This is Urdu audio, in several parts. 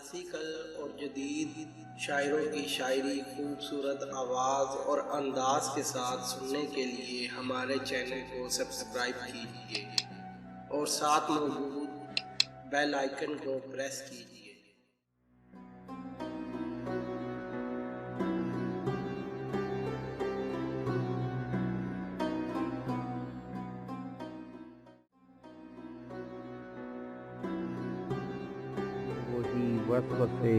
کلاسیکل اور جدید شاعروں کی شاعری خوبصورت آواز اور انداز کے ساتھ سننے کے لیے ہمارے چینل کو سبسکرائب کیجیے اور ساتھ موجود بیل آئیکن کو پریس کیجیے۔ وہی وسوسے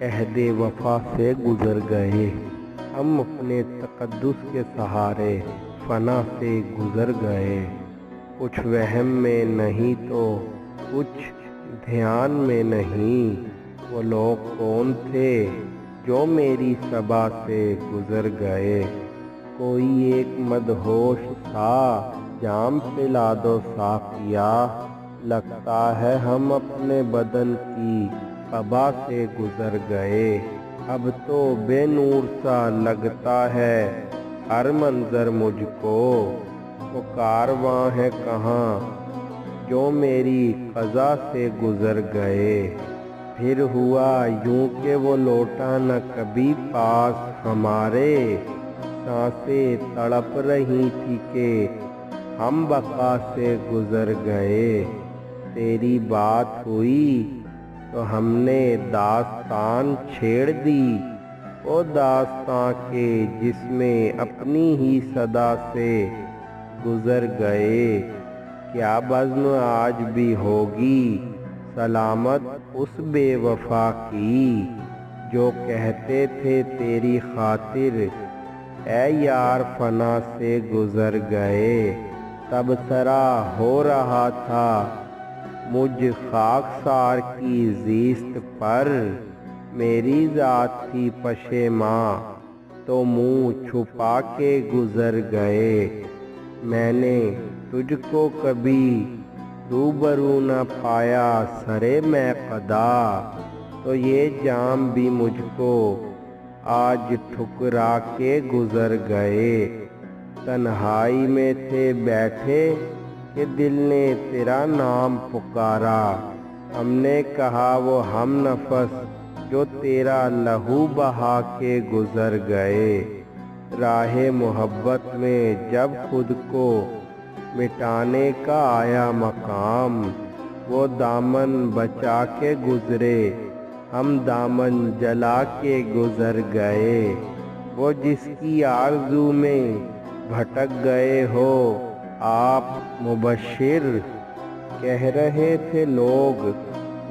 عہد وفا سے گزر گئے، ہم اپنے تقدس کے سہارے فنا سے گزر گئے۔ کچھ وہم میں نہیں تو کچھ دھیان میں نہیں، وہ لوگ کون تھے جو میری صبا سے گزر گئے۔ کوئی ایک مدہوش سا جام پلا دو ساقیا، لگتا ہے ہم اپنے بدن کی قبا سے گزر گئے۔ اب تو بے نور سا لگتا ہے ہر منظر مجھ کو، وہ کارواں ہے کہاں جو میری قضا سے گزر گئے۔ پھر ہوا یوں کہ وہ لوٹا نہ کبھی پاس ہمارے، سانسیں تڑپ رہی تھی کہ ہم بقا سے گزر گئے۔ تیری بات ہوئی تو ہم نے داستان چھیڑ دی، وہ داستان کے جس میں اپنی ہی صدا سے گزر گئے۔ کیا بزم آج بھی ہوگی سلامت اس بے وفا کی، جو کہتے تھے تیری خاطر اے یار فنا سے گزر گئے۔ تبصرہ ہو رہا تھا مجھ خاکسار کی زیست پر، میری ذات تھی پشیماں تو منہ چھپا کے گزر گئے۔ میں نے تجھ کو کبھی روبرو نہ پایا سرے میں قدا، تو یہ جام بھی مجھ کو آج ٹھکرا کے گزر گئے۔ تنہائی میں تھے بیٹھے کہ دل نے تیرا نام پکارا، ہم نے کہا وہ ہم نفس جو تیرا لہو بہا کے گزر گئے۔ راہ محبت میں جب خود کو مٹانے کا آیا مقام، وہ دامن بچا کے گزرے ہم دامن جلا کے گزر گئے۔ وہ جس کی آرزو میں بھٹک گئے ہو آپ مبشر، کہہ رہے تھے لوگ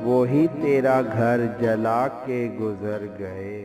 وہی تیرا گھر جلا کے گزر گئے۔